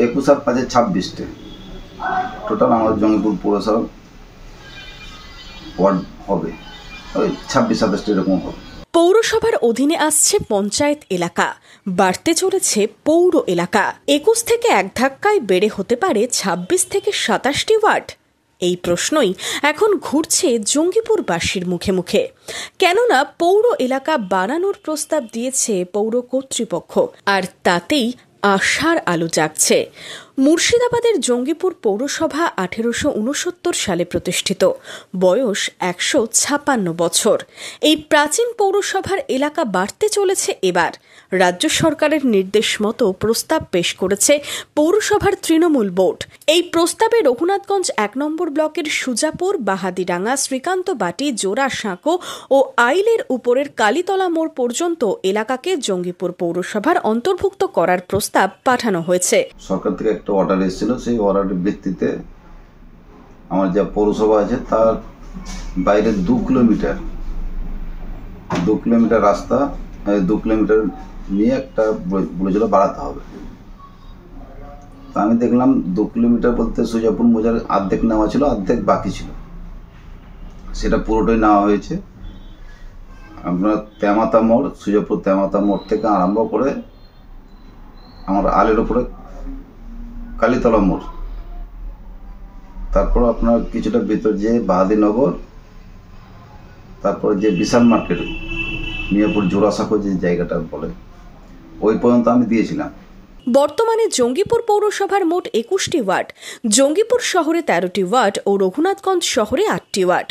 21 আর 5 26টে total আমাদের জঙ্গিপুর পৌরসভা word হবে, ওই 26-27 এরকম হবে। পৌরসভার অধীনে আসছে পঞ্চায়েত এলাকা, বাড়তে চলেছে পৌর এলাকা। 21 থেকে এক ধাক্কায় বেড়ে হতে পারে 26 থেকে 27টি ওয়ার্ড। এই প্রশ্নই এখন ঘুরছে জঙ্গিপুরবাসীর মুখে মুখে, কেননা পৌর এলাকা বানানোর প্রস্তাব দিয়েছে পৌর কর্তৃপক্ষ, আর তাতেই আশার আলো জাগছে। মুর্শিদাবাদের জঙ্গিপুর পৌরসভা 1869 সালে প্রতিষ্ঠিত, বয়স 156 বছর। এই প্রাচীন পৌরসভার এলাকা বাড়তে চলেছে এবার। রাজ্য সরকারের নির্দেশ মতো প্রস্তাব পেশ করেছে পৌরসভার তৃণমূল বোর্ড। এই প্রস্তাবে রঘুনাথগঞ্জ 1 নম্বর ব্লকের সুজাপুর, বাহাদিডাঙ্গা, শ্রীকান্ত বাটি, জোড়া সাঁকো ও আইলের উপরের কালীতলা মোড় পর্যন্ত এলাকাকে জঙ্গিপুর পৌরসভার অন্তর্ভুক্ত করার প্রস্তাব পাঠানো হয়েছে। সরকার থেকে একটা অর্ডার এসেছিল, সেই অর্ডারের ভিত্তিতে আমার যা পৌরসভা আছে তার বাইরে 2 কিলোমিটার রাস্তা, 2 কিলোমিটার নিয়ে একটা বলেছিল বাড়াতে হবে। তা আমি দেখলাম 2 কিলোমিটার বলতে সুজাপুর মোজার অর্ধেক নেওয়া ছিল, অর্ধেক বাকি ছিল, সেটা পুরোটাই নেওয়া হয়েছে। আপনার তেমাতা মোড়, সুজাপুর তেমাতা মোড় থেকে আরম্ভ করে আমার আলের উপরে কালীতলা মোড়, তারপর আপনার কিছুটা ভিতর যে বাহাদিনগর, তারপর যে বিশাল মার্কেট, মিয়াপুর জোড়াসাঁকো যে জায়গাটা বলে, ওই পর্যন্ত আমি দিয়েছিলাম। বর্তমানে জঙ্গিপুর পৌরসভার মোট 21টি ওয়ার্ড। জঙ্গিপুর শহরে 13টি ওয়ার্ড ও রঘুনাথগঞ্জ শহরে 8টি ওয়ার্ড।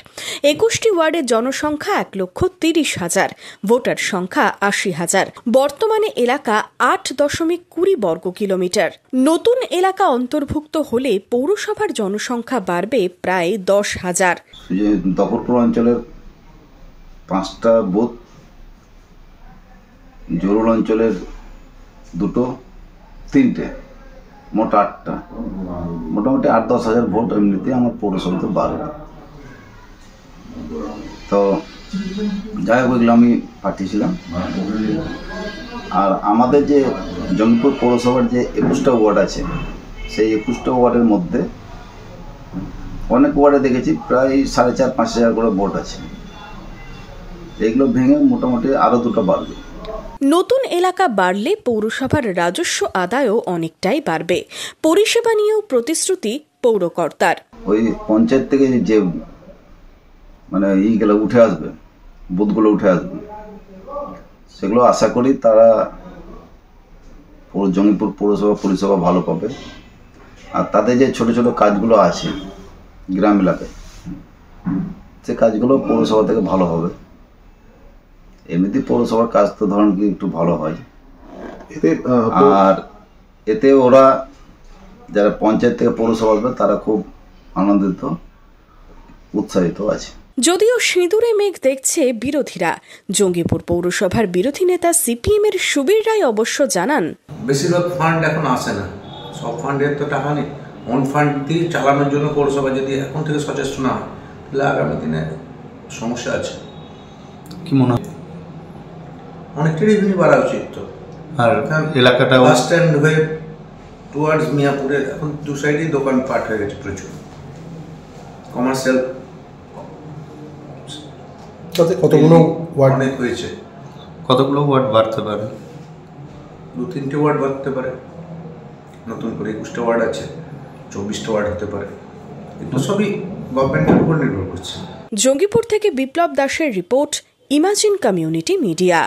21টি ওয়ার্ডের জনসংখ্যা 1,30,000, ভোটার সংখ্যা 80,000। বর্তমানে এলাকা 8.20 বর্গ কিলোমিটার। নতুন এলাকা অন্তর্ভুক্ত হলে পৌরসভার জনসংখ্যা বাড়বে প্রায় 10,000। দফরপুর অঞ্চলের 5টা বুথ, জরুল অঞ্চলের 2টো, 3টে, মোট 8টা, মোটামুটি 8-10 হাজার ভোট এমনিতে আমার পৌরসভাতে বাড়বে। তো যাই হোক, ওইগুলো আমি পাঠিয়েছিলাম। আর আমাদের যে জঙ্গিপুর পৌরসভার যে 21টা ওয়ার্ড আছে, সেই 21টা ওয়ার্ডের মধ্যে অনেক ওয়ার্ডে দেখেছি প্রায় 4,500-5 হাজার করে ভোট আছে। এগুলো ভেঙে মোটামুটি আরও 2টা বাড়বে। নতুন এলাকা বাড়লে পৌরসভার রাজস্ব আদায়ও অনেকটাই বাড়বে। পরিষেবা নিয়েও প্রতিশ্রুতি পৌরকর্তার। ওই পঞ্চায়েত থেকে যে মানে এইগুলো উঠে আসবে, বুথগুলো উঠে আসবে, সেগুলো আশা করি তারা জঙ্গিপুর পৌরসভা পরিষেবা ভালো পাবে। আর তাদের যে ছোট ছোট কাজগুলো আছে গ্রাম এলাকায়, সে কাজগুলো পৌরসভা থেকে ভালো হবে। এমনিতে পৌরসভার কাজ তো ধরেন কি একটু ভালো হয়, আর এতে ওরা যারা পঞ্চায়েত থেকে পৌরসভা আসবে তারা খুব আনন্দিত, উৎসাহিত আছে। যদিও সিঁদুরে মেঘ দেখছে বিরোধীরা, জঙ্গিপুর পৌরসভার বিরোধী নেতা সিপিএম এর সুবীর রায় অবশ্য জানান, বেশিরভাগ ফান্ড এখন আসে না, সব ফান্ডের তো টাকা নেই। অন ফান্ড দিয়ে চালানোর জন্য পৌরসভা যদি এখন থেকে সচেষ্ট না হয়, তাহলে আগামী দিনে সমস্যা আছে। কি মনে হয়? অনেকটা রেভিনিউ বাড়া উচিত। তো আর এলাকাটা বাস স্ট্যান্ড হয়ে টুয়ার্ডস মিয়াপুরের এখন 2 সাইডেই দোকানপাট হয়ে গেছে, প্রচুর কমার্শিয়াল। কতগুলো ওয়ার্ড অনেক হয়েছে, কতগুলো ওয়ার্ড বাড়তে পারে? 2-3টে ওয়ার্ড বাড়তে পারে। নতুন করে 21টা ওয়ার্ড আছে, 24টা ওয়ার্ড হতে পারে, কিন্তু সবই গভর্নমেন্টের উপর নির্ভর করছে। জঙ্গিপুর থেকে বিপ্লব দাসের রিপোর্ট, ইমাজিন কমিউনিটি মিডিয়া।